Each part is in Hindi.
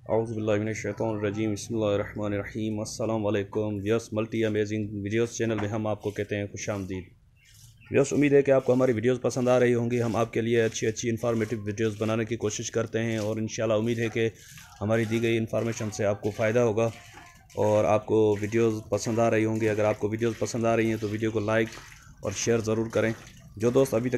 औज़ुबिल्लाहिमिनश्शैतानिर्रजीम बिस्मिल्लाहिर्रहमानिर्रहीम अस्सलाम वालेकुम viewers. Multi amazing videos channel में हम आपको कहते हैं खुशामदीद। व्यूअर्स, उम्मीद है कि आपको हमारी वीडियोस पसंद आ रही होंगी। हम आपके लिए अच्छी इन्फॉर्मेटिव वीडियोस बनाने की कोशिश करते हैं और इंशाल्लाह उम्मीद है कि हमारी दी गई इन्फॉर्मेशन से आपको फ़ायदा होगा और आपको वीडियोस पसंद आ रही होंगी। अगर आपको वीडियोस पसंद आ रही हैं तो वीडियो को लाइक और शेयर ज़रूर करें। जो दोस्त अभी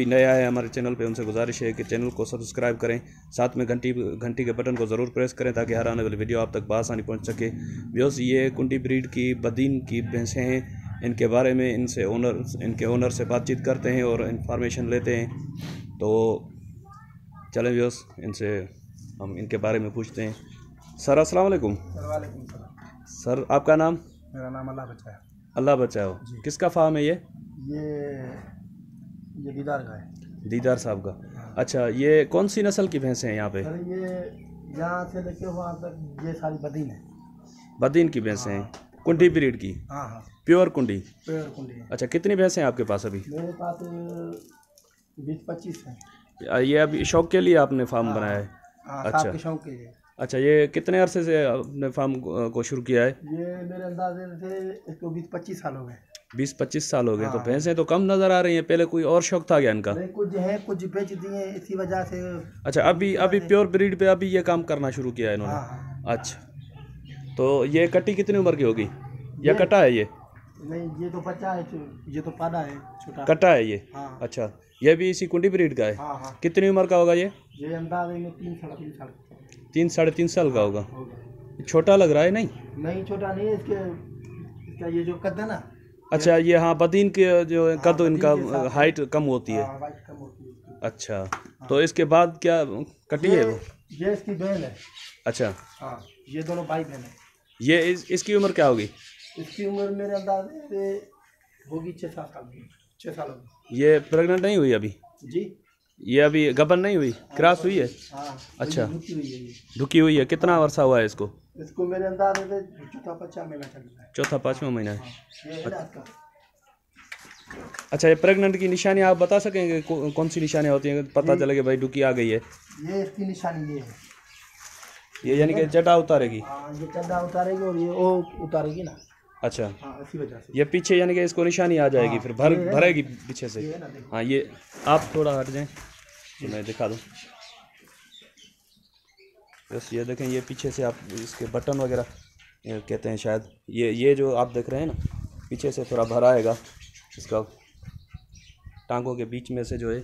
नए आए हैं हमारे चैनल पे, उनसे गुजारिश है कि चैनल को सब्सक्राइब करें, साथ में घंटी के बटन को ज़रूर प्रेस करें ताकि हर आने वाली वीडियो आप तक बआसानी पहुंच सके। व्यूअर्स, ये कुंडी ब्रीड की बदीन की भैंसें हैं। इनके बारे में इनके ओनर से बातचीत करते हैं और इंफॉर्मेशन लेते हैं। तो चलें व्यूअर्स, इनसे हम इनके बारे में पूछते हैं। सर अस्सलाम वालेकुम। वालेकुम सलाम। सर, आपका नाम? मेरा नाम अल्लाह बचाए। अल्लाह बचाओ। किसका फार्म है ये दीदार का है। दीदार साहब का। अच्छा, ये कौन सी नस्ल की भैंसें हैं यहाँ पे? सर, ये यहाँ से लेके वहाँ तक ये सारी बदीन है। बदीन की भैंसें हैं, कुंडी ब्रीड की? हाँ हाँ, प्योर कुंडी। प्योर कुंडी है। अच्छा, कितनी भैंसें हैं आपके पास अभी? मेरे पास 20-25 है। ये अभी शौक के लिए आपने फार्म बनाया है? अच्छा, के शौक के लिए। अच्छा, ये कितने अरसे से आपने फार्म को शुरू किया है? ये मेरे अंदाजे से इसको 20-25 साल हो गए। 20-25 साल हो गए। तो भैंसें तो कम नज़र आ रही हैं, पहले कोई और शौक था क्या इनका? नहीं, कुछ है, कुछ बेच दिए इसी वजह से। अच्छा, अभी प्योर ब्रीड पे अभी ये काम करना शुरू किया है इन्होंने? हाँ। अच्छा, तो ये कट्टी कितनी उम्र की होगी या कटा है ये? नहीं, ये तो बच्चा है, ये तो पादा है, छोटा कटा है ये। हाँ। अच्छा, ये भी इसी कुंडी ब्रीड का है? हाँ। कितनी उम्र का होगा ये? ये अंदाजे में 3-3.5 साल। 3-3.5 साल का होगा। छोटा लग रहा है? नहीं, छोटा नहीं है। इसका ये जो कद है ना। अच्छा, ये हाँ, बदीन के जो कद इनका हाइट कम होती है। हाइट कम होती है। अच्छा, तो इसके बाद क्या कटी है वो? ये इसकी बहन है। अच्छा, हाँ, ये दोनों भाई बहन है। ये इसकी उम्र क्या होगी? इसकी उम्र मेरे अंदाजे से होगी 6-7 साल की। 6 साल होगी। ये प्रेग्नेंट नहीं हुई अभी? जी, ये अभी गबन नहीं हुई, क्रॉस हुई है? हाँ। अच्छा, रुकी हुई है ये। ढुकी हुई है। कितना वर्षा हुआ है इसको? इसको मेरे अंदाजे से 4-5 महीना चल रहा है। 4-5वां महीना है। हाँ, ये है ना इसका। अच्छा, ये प्रेग्नेंट की निशानी आप बता सकेंगे कौन सी निशानियाँ होती हैं, पता चले कि भाई ढुकी आ गई है? ये इसकी निशानी ये है। ये यानी कि चटा उतारेगी? हाँ, ये चड्डा उतारेगी और ये ओ उतारेगी ना। अच्छा, हाँ, इसी वजह से ये पीछे यानी कि इसको निशानी आ जाएगी। फिर भरेगी पीछे से। ये है ना, देखो। हाँ, ये आप थोड़ा हट जाएं तो मैं दिखा दूँ। बस ये देखें, ये पीछे से आप इसके बटन वगैरह कहते हैं शायद, ये जो आप देख रहे हैं ना, पीछे से थोड़ा भरा आएगा। इसका टांगों के बीच में से जो है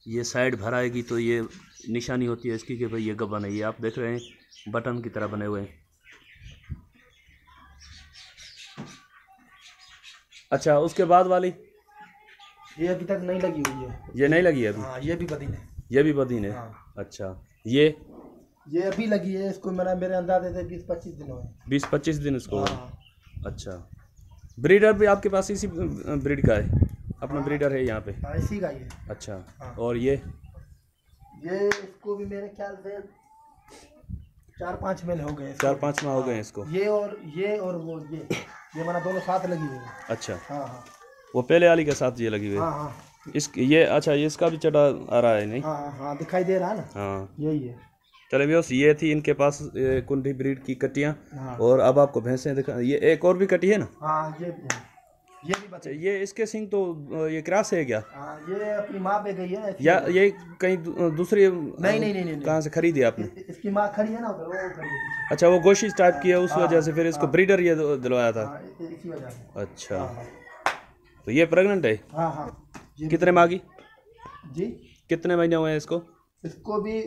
ये साइड भराएगी तो ये निशानी होती है इसकी कि भाई ये गबन है। ये आप देख रहे हैं बटन की तरह बने हुए हैं। अच्छा, उसके बाद वाली? ये अभी तक नहीं लगी हुई है। ये नहीं लगी है अभी? हाँ, ये भी बदीन है। ये भी बदीन है। हाँ। अच्छा, ये अभी लगी है। इसको मेरे अंदाजे से 20-25 दिन हुए। 20-25 दिन इसको? हाँ। अच्छा, ब्रीडर भी आपके पास इसी ब्रीड का है? अपना ब्रीडर है यहाँ पे? हाँ, इसी का ही है। अच्छा। हाँ। और ये इसको भी मेरे ख्याल से 4-5 महीने हो गए। 4-5 माह हो गए हैं इसको? ये और वो ये माना दोनों साथ लगी हुई है। अच्छा। हाँ। वो पहले वाली के साथ ये लगी हुई है? हाँ। ये अच्छा, ये इसका भी चटा आ रहा है? नहीं। हाँ, दिखाई दे रहा है ना। हाँ, यही है। चले व्यूअर्स, ये थी इनके पास कुंडी ब्रीड की कटियाँ। हाँ। और अब आपको भैंसें दिखा। ये एक और भी कटी है ना? हाँ, ये भी बच्चा। ये इसके सिंग तो ये क्रॉस है क्या? हाँ, ये अपनी माँ पे गई है या ये कहीं दूसरी? नहीं। कहाँ से खरीदी आपने? इसकी माँ खड़ी है ना उधर, वो खड़ी है। अच्छा, वो गोशिश टाइप की है, उस वजह से फिर इसको ब्रीडर ये दिलवाया था? हाँ, इसी वजह से। अच्छा। हाँ। तो ये प्रेग्नेंट है? हाँ। कितने माह की? जी, कितने महीने हुए हैं इसको? इसको भी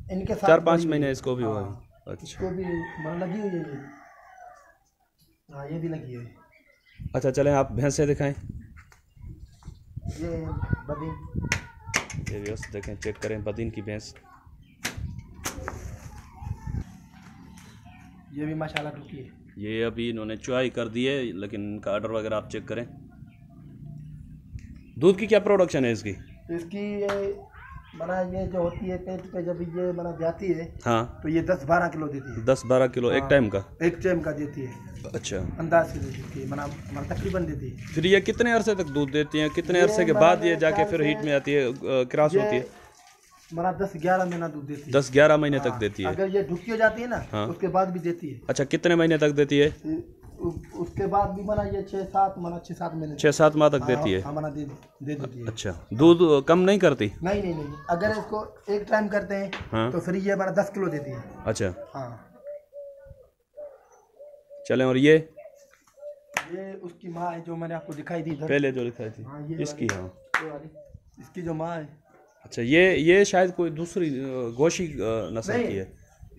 इनके साथ 4-5 महीने इसको भी हुआ है। हाँ। अच्छा, इसको भी लगी हुई है। हाँ, ये भी लगी है। अच्छा, चलें आप भैंसें दिखाएं। ये बदीन। ये व्यवस्था देखें, चेक करें बदीन की भैंस। ये भी माशाल्लाह रुकी है। ये अभी इन्होंने चुआई कर दी है, लेकिन इनका ऑर्डर वगैरह आप चेक करें। दूध की क्या प्रोडक्शन है इसकी? ये जो होती है पेट पे, जब ये जाती है, हाँ, तो ये 10-12 किलो देती है। 10-12 किलो एक टाइम का? एक टाइम का देती है। अच्छा, अंदाज से देती है, तकरीबन देती है। फिर ये कितने अरसे तक दूध देती हैं? कितने अरसे के बाद ये जाके फिर हीट में आती है, क्रॉस होती है? हमारा 10-11 महीना दूध देती है। 10-11 महीने तक हाँ, देती है। अगर ये ढुकी हो जाती है ना, हाँ। उसके बाद भी देती है। अच्छा, कितने महीने तक देती है? उसके बाद भी मना ये 6-7 महीने 6-7 माह तक देती है। हाँ, मना दे देती है। अच्छा, दूध कम नहीं करती? नहीं, अगर इसको एक टाइम करते हैं हाँ। तो फिर ये हमारा 10 किलो देती है। अच्छा, हाँ। चलें। और ये उसकी माँ है जो मैंने आपको दिखाई दी इधर। पहले जो दिखाई थी। हाँ, ये इसकी। हाँ, ये वाली इसकी जो माँ है। अच्छा, ये शायद कोई दूसरी गोशी नस्ल की है।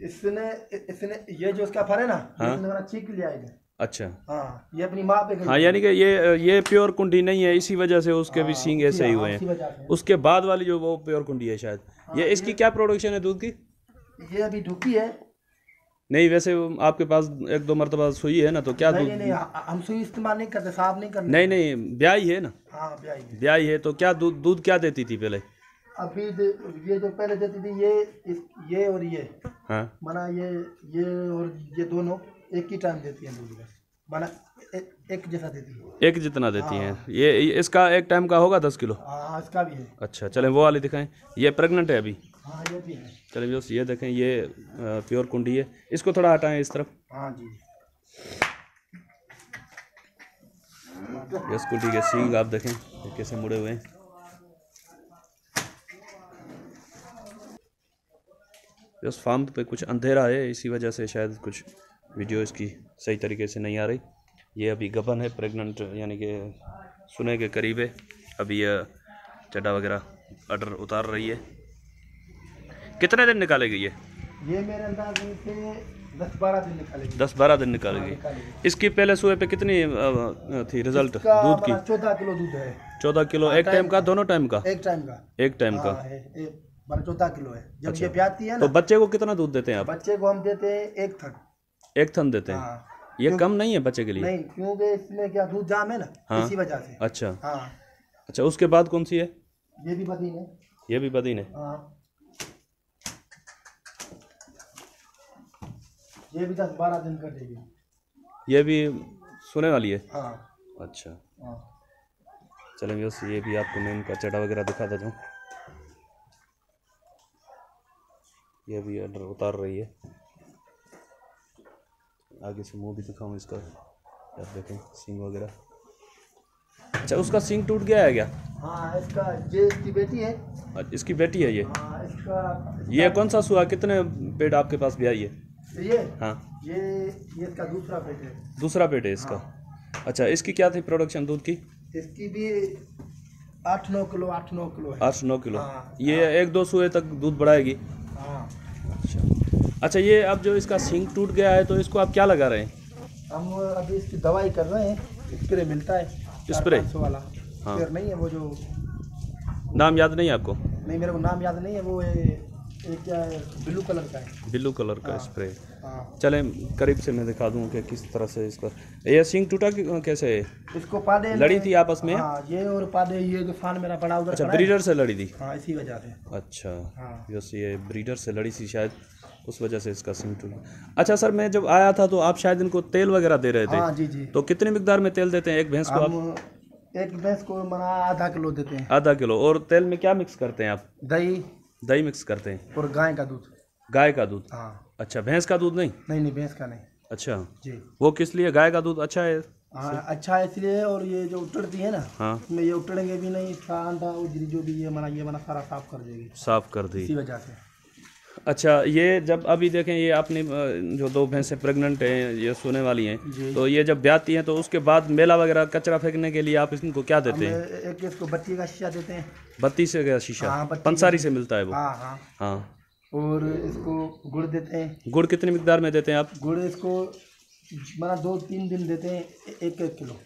इसने ये जो उसका फर है ना, हाँ? इसने मेरा चीख लिया इधर। अच्छा। हाँ, ये अपनी माँ पे गई। हाँ, यानी कि ये प्योर कुंडी नहीं है, इसी वजह से उसके भी सींग ऐसे ही हुए हैं। उसके बाद वाली जो वो प्योर कुंडी है शायद। ये इसकी क्या प्रोडक्शन है दूध की? ये अभी ढुकी है। नहीं, वैसे आपके पास 1-2 मरतबा सुई है ना, तो क्या दूध? नहीं, हम सुई इस्तेमाल नहीं करते, साफ नहीं करते। नहीं, ब्याई है ना? हाँ, ब्याई है। तो क्या दूध क्या देती थी पहले? अभी ये जो पहले देती थी ये और ये। हाँ। माना ये और ये दोनों एक ही टाइम देती हैं दूध, माना एक जैसा देती है। एक जितना देती हैं। ये इसका एक टाइम का होगा 10 किलो? हाँ, इसका भी है। अच्छा, चलें वो वाली दिखाएं। ये प्रेग्नेंट है अभी? हाँ, ये भी है। चलें दोस्त, ये देखें, ये प्योर कुंडी है। इसको थोड़ा हटाएं इस तरफ। हाँ जी। इस कुंडी के सींग आप देखें कैसे मुड़े हुए हैं। इस फार्म पे कुछ अंधेरा है, इसी वजह से शायद कुछ वीडियो इसकी सही तरीके से नहीं आ रही। ये अभी गबन है, प्रेग्नेंट, यानी कि सुने के करीब है। अभी ये चड्डा वगैरह अडर उतार रही है। कितने दिन निकालेगी ये? ये मेरे अंदाज से 10-12 दिन निकालेगी। 10-12 दिन निकालेगी। इसकी पहले सुबह पे कितनी थी रिजल्ट दूध की? 14 किलो दूध है। 14 किलो एक टाइम का? दोनों टाइम का? एक टाइम का। एक टाइम का। 14 किलो है। जब अच्छा। ये ब्याती है ना, तो बच्चे को कितना दूध देते हैं आप? बच्चे को हम देते हैं 1 थन। 1 थन देते हैं? हाँ। ये कम नहीं है बच्चे के लिए? नहीं, क्योंकि इसमें क्या दूध जाम है ना। हाँ। इसी वजह से। अच्छा। हाँ। अच्छा, उसके बाद कौन सी है? ये भी बदीन है। ये भी बदीन है। हाँ। ये भी 10-12 दिन कर देगी। ये भी सुने वाली है? हाँ। अच्छा। हाँ। चलेंगे बस, ये भी आपको मैं इनका चटा वगैरह दिखा देता हूँ। ये भी अंडर उतार रही है। आगे से मुंह भी दिखाऊँ इसका, आप देखें सींग वगैरह। अच्छा, उसका सींग टूट गया है क्या? हाँ, इसकी बेटी है। इसकी बेटी है ये? हाँ, इसका ये कौन सा सुआ? कितने पेट आपके पास भी आई है? ये हाँ, ये इसका दूसरा पेट है। दूसरा पेट है इसका। अच्छा, इसकी क्या थी प्रोडक्शन दूध की? इसकी भी 8-9 किलो है। 8-9 किलो। हाँ। ये 1-2 सुए तक दूध बढ़ाएगी? हाँ। अच्छा, ये अब जो इसका सींग टूट गया है तो इसको आप क्या लगा रहे हैं? हम अभी इसकी दवाई कर रहे हैं। स्प्रे मिलता है स्प्रे 400 वाला। हाँ। फिर नहीं है वो जो, नाम याद नहीं है आपको? नहीं, मेरे को नाम याद नहीं है। वो एक क्या है, ब्लू कलर का है। ब्लू कलर का हाँ। स्प्रे। हाँ। चलें करीब से मैं दिखा दूं कि किस तरह से इसका ये सींग टूटा कैसे है? इसको पादे लड़ी थी आपस में? हाँ, ये और पादे, ये जो फान मेरा बड़ा उधर अच्छा, खड़ा है। ब्रीडर से लड़ी थी? हाँ, इसी वजह से। अच्छा। हाँ। जैसे ये ब्रीडर से लड़ी थी शायद, उस वजह से इसका सींग टूटा। अच्छा सर, मैं जब आया था तो आप शायद इनको तेल वगैरह दे रहे थे? हाँ जी। तो कितनी मिकदार में तेल देते हैं एक भैंस को आप? हम एक भैंस को मना आधा किलो देते हैं। आधा किलो। और तेल में क्या मिक्स करते हैं आप? दही मिक्स करते हैं। और गाय का दूध। गाय का दूध? हाँ। अच्छा, भैंस का दूध नहीं? नहीं, भैंस का नहीं। अच्छा जी। वो किस लिए? गाय का दूध अच्छा है? हाँ, अच्छा है इसलिए। और ये जो उतरती है ना, हाँ, इसमें ये उतरेंगे भी नहीं। अंडा उजरी जो भी ये मना सारा साफ कर देगी। साफ कर दी। इसी वजह से। अच्छा, ये जब अभी देखें, ये आपने जो 2 भैंसें प्रेग्नेंट हैं, ये सोने वाली हैं, तो ये जब ब्याती हैं तो उसके बाद मेला वगैरह कचरा फेंकने के लिए आप इनको क्या देते हैं? एक इसको बत्ती का शीशा देते हैं। बत्ती से क्या शीशा? हाँ, पंसारी से मिलता है वो? हाँ। हाँ। और इसको गुड़ देते हैं। गुड़ कितनी मिकदार में देते हैं आप? गुड़ इसको मना 2-3 दिन देते हैं, 1-1 किलो।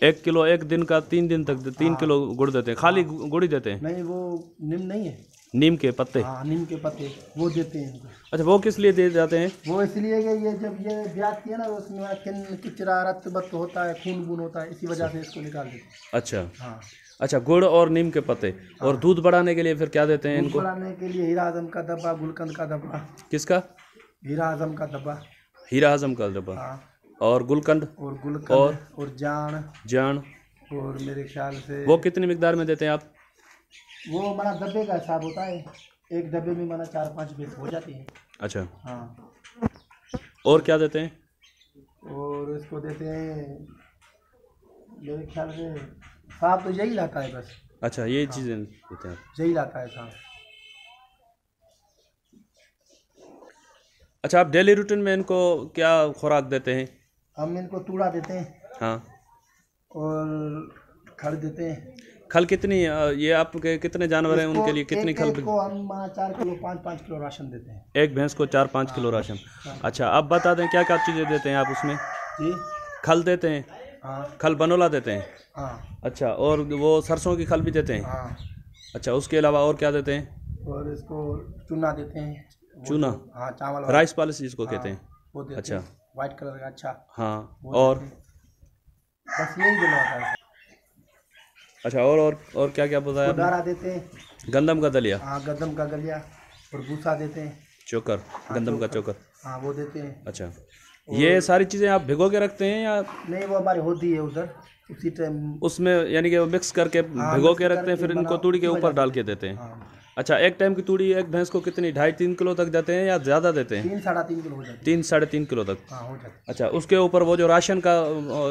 1 किलो एक दिन का? 3 दिन तक 3 किलो गुड़ देते हैं? खाली गुड़ ही देते हैं? नहीं, वो नीम नहीं है, नीम के पत्ते? हाँ, नीम के पत्ते वो देते हैं। अच्छा, वो किस लिए दिए जाते हैं? वो इसलिए कि ये जब ये ब्याजती है ना, उसमें किचरा रक्त बत्त होता है, खून बून होता है, इसी वजह से इसको निकाल देते हैं। अच्छा। हाँ। अच्छा, गुड़ और नीम के पत्ते। और दूध बढ़ाने के लिए फिर क्या देते हैं दूध इनको? बढ़ाने के लिए हीरा आजम का डब्बा, गुलकंद का डब्बा। किसका? हीरा आजम का डब्बा। हीरा आजम का डब्बा। हाँ। और गुलकंद और जान। और मेरे ख्याल से वो कितनी मिकदार में देते हैं आप? वो हमारा डब्बे का हिसाब होता है। एक डब्बे में माना 4-5 भैंस हो जाती है। अच्छा, हाँ। और क्या देते हैं? और इसको देते हैं मेरे ख्याल से सांप तो यही लाता है बस। अच्छा, ये हाँ, चीज़ें देते हैं आप। यही लाता है सांप। अच्छा, आप डेली रूटीन में इनको क्या खुराक देते हैं? हम इनको तूड़ा देते हैं हाँ। और खड़ देते हैं। खल कितनी ये आपके कितने जानवर हैं, इसको उनके लिए कितनी खल? एक को हम 4 किलो 5-5 किलो राशन देते हैं। एक भैंस को 4-5 किलो राशन। हाँ। अच्छा, आप बता दें क्या क्या चीज़ें देते हैं आप उसमें? जी। खल देते हैं? हाँ। खल बनोला देते हैं? हाँ। अच्छा, और वो सरसों की खल भी देते हैं? हाँ। अच्छा, उसके अलावा और क्या देते हैं? और इसको चूना देते हैं। चूना? हाँ, चावल वाला। राइस पॉलिश जिसको हाँ, कहते हैं। वो देते अच्छा। हैं, वाइट कलर का। अच्छा। हाँ, वो और? देते हैं। बस यही देना होता है। अच्छा, और क्या क्या बताया आपने? दारा देते हैं। गंदम का दलिया? हाँ, गंदम का गलिया। और भूसा देते हैं। चोकर? गंदम का चोकर? हाँ, वो देते हैं। अच्छा, ये सारी चीज़ें आप भिगो के रखते हैं या? नहीं, वो हमारी होती है उधर उसी टाइम। उसमें यानी कि वो मिक्स करके भिगो के रखते हैं, फिर इनको तूड़ी के ऊपर डाल के देते हैं? हाँ। अच्छा, एक टाइम की तूड़ी एक भैंस को कितनी 2.5-3 किलो तक जाते हैं या ज़्यादा देते हैं? 3-3.5 किलो हो जाती है। 3-3.5 किलो तक? हाँ, हो जाती है। अच्छा, उसके ऊपर वो जो राशन का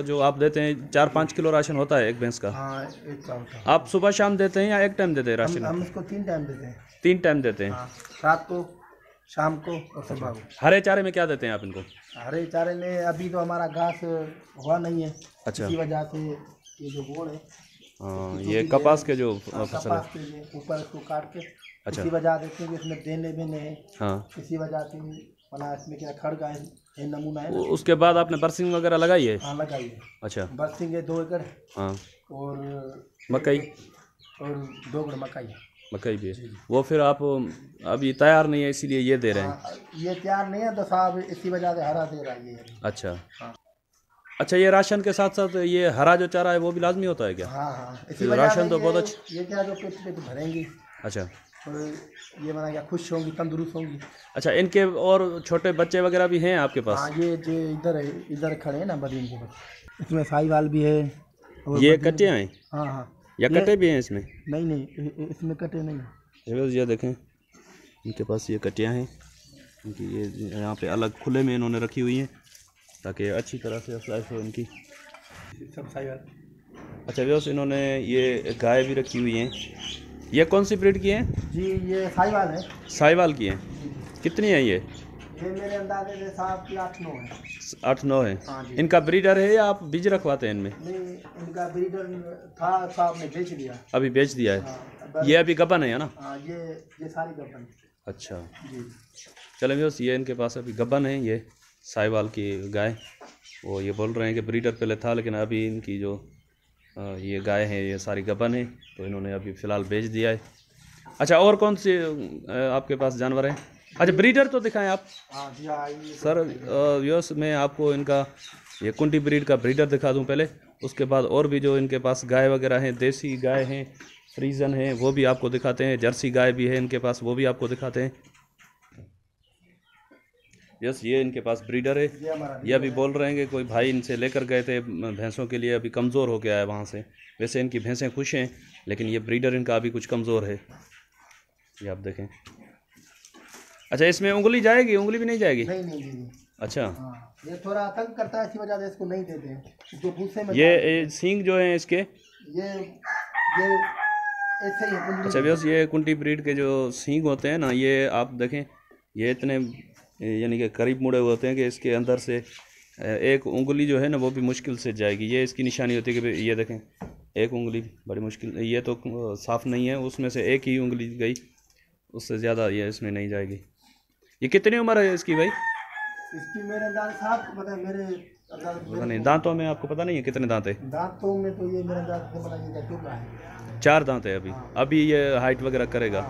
जो आप देते हैं 4-5 किलो राशन होता है एक भैंस का? हाँ, एक का होता है। आप सुबह शाम देते हैं या एक टाइम देते हैं राशन? हम इसको 3 टाइम देते हैं। 3 टाइम देते हैं? हाँ, रात को, शाम को और सुबह को। हरे चारे में क्या देते हैं आप इनको? हरे चारे में अभी तो हमारा घास हुआ नहीं है। अच्छा। इसी वजह से ये जो बोड़ है, हाँ, ये कपास के जो फसल है। कपास के ऊपर इसको काट के अच्छा। इसी वजह देते हैं कि इसमें देने बेने हैं। हाँ, इसी वजह से बना इसमें क्या खड़ का है नमूना है ना। उसके बाद आपने बरसिंग वगैरह लगाई है? हाँ, लगाइए। अच्छा। बरसिंग है 2 एकड़। हाँ, और मकई? और 2 एकड़ मकई। मकई भी है। वो फिर आप अभी तैयार नहीं है इसीलिए ये दे रहे हैं? हाँ, ये तैयार नहीं है तो साहब इसी वजह से हरा दे रहा है ये। अच्छा। हाँ। अच्छा, ये राशन के साथ साथ ये हरा जो चारा है वो भी लाजमी होता है क्या? हाँ, हाँ, इसी तो वजह राशन से तो बहुत अच्छा। ये क्या जो पेट भरेंगी अच्छा। और ये माना क्या खुश होंगी, तंदुरुस्त होंगी। अच्छा, इनके और छोटे बच्चे वगैरह भी हैं आपके पास? हाँ, ये जो इधर है, इधर खड़े हैं ना बदीन के बच्चे, इसमें साहिवाल भी है। और ये कटिया हैं? हाँ, हाँ। या कटे भी हैं इसमें? नहीं, इसमें कटे नहीं। ये देखें, इनके पास ये कटियाँ हैं। इनकी ये यहाँ पे अलग खुले में इन्होंने रखी हुई हैं ताकि अच्छी तरह से स्लाइस हो इनकी। सब साहिवाल। अच्छा व्यवस्था, इन्होंने ये गाय भी रखी हुई हैं। ये कौन सी ब्रीड की हैं? जी, ये साहिवाल है। साहिवाल की हैं? कितनी है ये? मेरे अंदाजे से साहब की 8-9 है। 8-9 है? हाँ जी। इनका ब्रीडर है या आप बीज रखवाते हैं इनमें? नहीं, इनका ब्रीडर था, साहब ने बेच दिया। अभी बेच दिया है? हाँ, ये अभी गबन है ना? हाँ, ये सारी गबन। अच्छा। जी। चलें व्यवस्था, ये इनके पास अभी गबन है, ये साहिवाल की गाय। वो ये बोल रहे हैं कि ब्रीडर पहले था लेकिन अभी इनकी जो ये गाय है ये सारी गबन है, तो इन्होंने अभी फ़िलहाल बेच दिया है। अच्छा, और कौन से आपके पास जानवर हैं? अच्छा, ब्रीडर तो दिखाएं आप। हाँ जी, हाँ, सर व्यूअर्स, मैं आपको इनका ये कुंटी ब्रीड का ब्रीडर दिखा दूं पहले, उसके बाद और भी जो इनके पास गाय वगैरह हैं, देसी गाय हैं, फ्रीजन हैं, वो भी आपको दिखाते हैं। जर्सी गाय भी है इनके पास, वो भी आपको दिखाते हैं। यस, ये इनके पास ब्रीडर है। ये अभी बोल रहे हैं कि कोई भाई इनसे लेकर गए थे भैंसों के लिए, अभी कमज़ोर हो गया है वहाँ से। वैसे इनकी भैंसें खुश हैं लेकिन ये ब्रीडर इनका अभी कुछ कमज़ोर है, ये आप देखें। अच्छा, इसमें उंगली जाएगी? उंगली भी नहीं जाएगी? नहीं। अच्छा। हाँ, ये थोड़ा आतंक करता है, इसी वजह से इसको नहीं देते हैं। जो भूसे में ये सींग जो है इसके, ये ऐसे ही है। अच्छा भैया, ये कुंटी ब्रीड के जो सींग होते हैं ना, ये आप देखें, ये इतने यानी कि करीब मुड़े हुए होते हैं कि इसके अंदर से एक उंगली जो है ना वो भी मुश्किल से जाएगी। ये इसकी निशानी होती है कि ये देखें, एक उंगली बड़ी मुश्किल, ये तो साफ़ नहीं है, उसमें से एक ही उंगली गई, उससे ज़्यादा ये इसमें नहीं जाएगी। ये कितनी उम्र है इसकी भाई? इसकी मेरे अंदाज साहब पता है, मेरे पता नहीं, दांतों में आपको पता नहीं है कितने दांत है? दांतों में तो ये मेरे अंदाज से पता नहीं क्या है। 4 दांत है अभी। अभी ये हाइट वगैरह करेगा।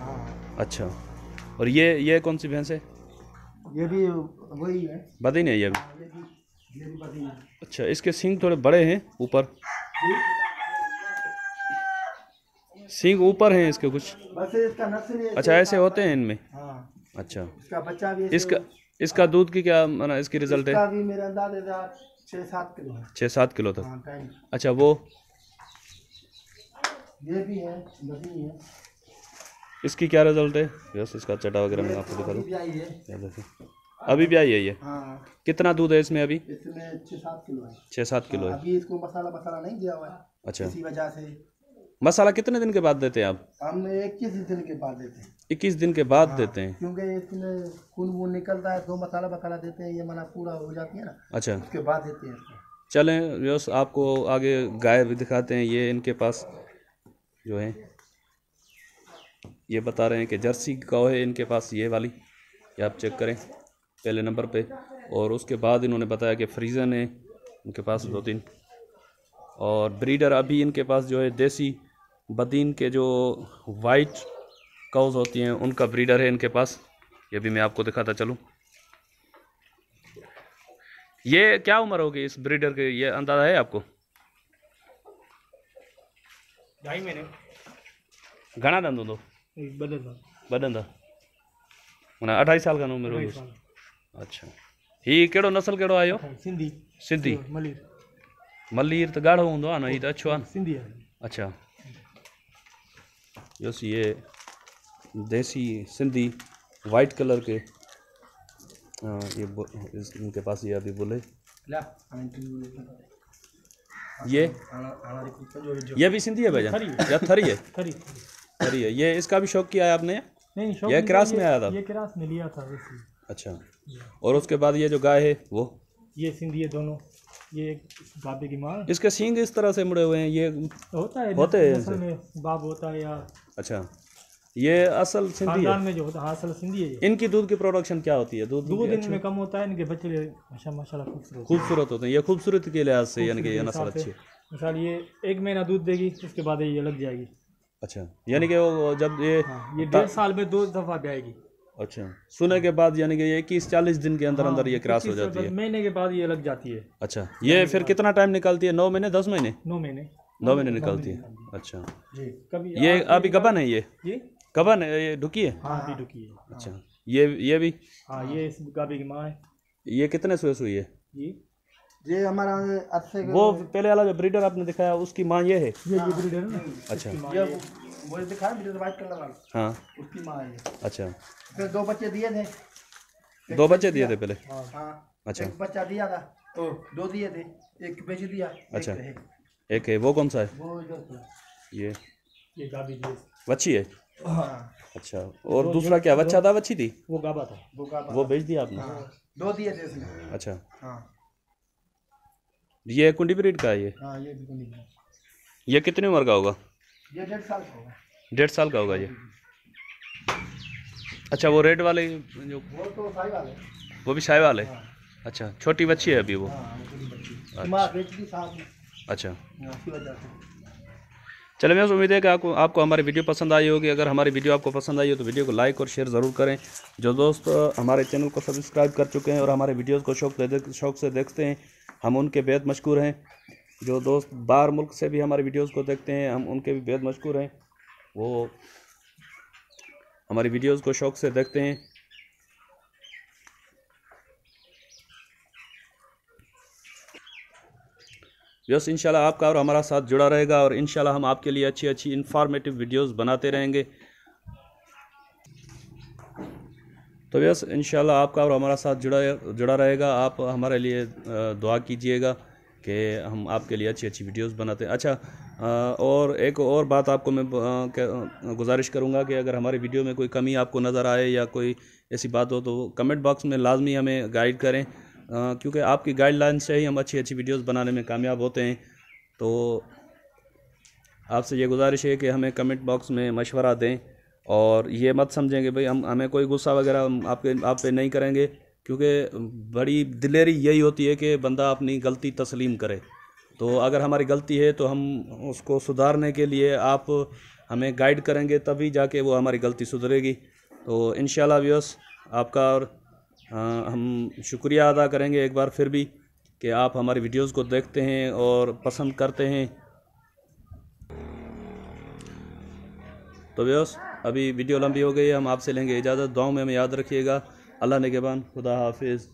अच्छा, और ये कौन सी भैंस है? ये भी वही है, बदीन है ये भी? ये भी बदीन है। अच्छा, इसके सींग थोड़े बड़े हैं ऊपर, सींग ऊपर हैं इसके कुछ। बस इसका नस्ल है। अच्छा, ऐसे होते हैं इनमें? हाँ। अच्छा, इसका बच्चा भी इसका दूध की क्या माना इसकी रिजल्ट है? इसका भी मेरे अंदाज 6-7 किलो है। 6-7 किलो तक? हाँ, टाइम। अच्छा, वो ये भी है, बदीन है। इसकी क्या रिजल्ट है? बस इसका चटा वगैरह मैं आपको दिखा दूँ। अभी आई है। ये देखिए, अभी भी आई है ये। हाँ, कितना दूध है इसमें अभी? इसमें 6-7 किलो है। 6-7 किलो है। अभी इसको मसाला नहीं दिया हुआ है। अच्छा, इसी वजह से मसाला कितने दिन के बाद देते हैं आप? हम 21 दिन के बाद देते हैं। 21 दिन के बाद देते हैं? क्योंकि इसमें खून वून निकलता है तो मसाला देते हैं, ये मना पूरा हो जाती है ना, अच्छा, उसके बाद देते हैं इसको। चलें व्यवस्थ आपको आगे गाय भी दिखाते हैं। ये इनके पास जो है ये बता रहे हैं कि जर्सी गौ है इनके पास, ये वाली, ये आप चेक करें पहले नंबर पे। और उसके बाद इन्होंने बताया कि फ्रीजन है इनके पास 2-3, और ब्रीडर अभी इनके पास जो है देसी बदीन के जो वाइट काउज होती हैं उनका ब्रीडर है इनके पास। ये भी मैं आपको दिखाता चलूँ। ये क्या उम्र होगी इस ब्रीडर के, ये अंदाजा है आपको? 2.5 महीने घना दंदो दो बदन था माना 28 साल का उम्र होगी। अच्छा, ही केड़ो नस्ल केड़ो आयो? सिंधी मल्लीर तो गाढ़ो हूंदो आहे न, ही तो अच्छो आहे सिंधी। अच्छा, यस, ये देसी सिंधी वाइट कलर के। ये इनके पास ये अभी बोले ये भी सिंधी है भाईजान या थरी है? थरी है। ये इसका भी शौक किया है आपने? नहीं, शौक ये क्रास में आया था? ये क्रास में लिया था वैसे। अच्छा, और उसके बाद ये जो गाय है वो? ये सिंधी है दोनों। ये गाबे की माँ। इसके सींग इस तरह से मुड़े हुए हैं, ये होता है होते हैं नस्ल में, बाप होता है या। अच्छा, ये असल सिंधी है में जो होता है, असल सिंधी है। इनकी दूध की प्रोडक्शन क्या होती है? दूध इनमें कम होता है, इनके बच्चे माशाल्लाह खूबसूरत होते हैं। ये खूबसूरत के लिहाज से यानी कि ये नस्ल अच्छी है। मिसाल ये 1 महीना दूध देगी, उसके बाद ये लग जाएगी। अच्छा, यानी कि वो जब ये 1.5 साल में 2 दफा ब्याएगी। अच्छा, सुने के बाद यानी कि ये 21-40 दिन के अंदर अंदर ये क्रॉस हो जाती है। महीने के बाद ये लग जाती है। अच्छा, ये फिर कितना टाइम निकालती है? 9 महीने 10 महीने? 9 महीने 9 महीने निकालती है। अच्छा जी। कभी ये अभी गबन है? ये गबन है, ये ढुकी है? हाँ, अभी ढुकी है। अच्छा, ये भी? हाँ, ये इस गाबी की माँ है। ये कितने सुई है? ये हमारा अच्छे वो पहले वाला जो ब्रीडर आपने दिखाया उसकी माँ ये है? ये ब्रीडर है ना। अच्छा, वो दिखाया ब्रीडर वाइट कलर वाला। हाँ, उसकी माँ है। अच्छा, फिर 2 बच्चे दिए थे। 2 बच्चे दिए थे पहले? हाँ। अच्छा, एक बच्चा दिया था तो 2 दिए थे, एक बेच दिया। अच्छा, एक है, वो कौन सा है? वो ये गाबी बच्ची है? हाँ। अच्छा, और दूसरा क्या बच्चा था? बच्ची थी? वो गाबा था। वो बेच दिया आपने? 2 दिए थे इसमें। अच्छा, हाँ। ये कुंडी ब्रीड का है ये? हाँ, ये भी कुंडी है। ये कितनी उम्र का होगा? ये 1.5 साल का होगा। 1.5 साल का होगा ये? अच्छा, वो रेड वाले जो वो तो साहिवाल है। वो भी साहिवाल है? अच्छा, छोटी बच्ची है अभी वो? अच्छा, चलिए, मैं उम्मीद है कि आपको हमारी वीडियो पसंद आई होगी। अगर हमारी वीडियो आपको पसंद आई हो तो वीडियो को लाइक और शेयर ज़रूर करें। जो दोस्त हमारे चैनल को सब्सक्राइब कर चुके हैं और हमारे वीडियोस को शौक़ से देखते हैं, हम उनके बेहद मशकूर हैं। जो दोस्त बाहर मुल्क से भी हमारे वीडियोस को देखते हैं, हम उनके भी बेहद मशकूर हैं। वो हमारी वीडियोस को शौक़ से देखते हैं। बस इंशाल्लाह आपका और हमारा साथ जुड़ा रहेगा और इंशाल्लाह हम आपके लिए अच्छी अच्छी इन्फॉर्मेटिव वीडियोस बनाते रहेंगे। तो बस इंशाल्लाह आपका और हमारा साथ जुड़ा रहेगा। आप हमारे लिए दुआ कीजिएगा कि हम आपके लिए अच्छी अच्छी वीडियोस बनाते हैं। अच्छा, और एक और बात आपको मैं गुजारिश करूंगा कि अगर हमारी वीडियो में कोई कमी आपको नज़र आए या कोई ऐसी बात हो तो कमेंट बॉक्स में लाजमी हमें गाइड करें, क्योंकि आपकी गाइडलाइन से ही हम अच्छी अच्छी वीडियोस बनाने में कामयाब होते हैं। तो आपसे ये गुजारिश है कि हमें कमेंट बॉक्स में मशवरा दें और ये मत समझें कि भाई हमें कोई गुस्सा वगैरह आप पे नहीं करेंगे, क्योंकि बड़ी दिलेरी यही होती है कि बंदा अपनी गलती तस्लीम करे। तो अगर हमारी गलती है तो हम उसको सुधारने के लिए आप हमें गाइड करेंगे, तभी जाके वो हमारी गलती सुधरेगी। तो इंशाल्लाह व्यूअर्स आपका और हम शुक्रिया अदा करेंगे एक बार फिर भी कि आप हमारी वीडियोस को देखते हैं और पसंद करते हैं। तो व्यूअर्स अभी वीडियो लंबी हो गई है, हम आपसे लेंगे इजाज़त। दुआओं में हमें याद रखिएगा। अल्लाह निगहबान, खुदा हाफिज़।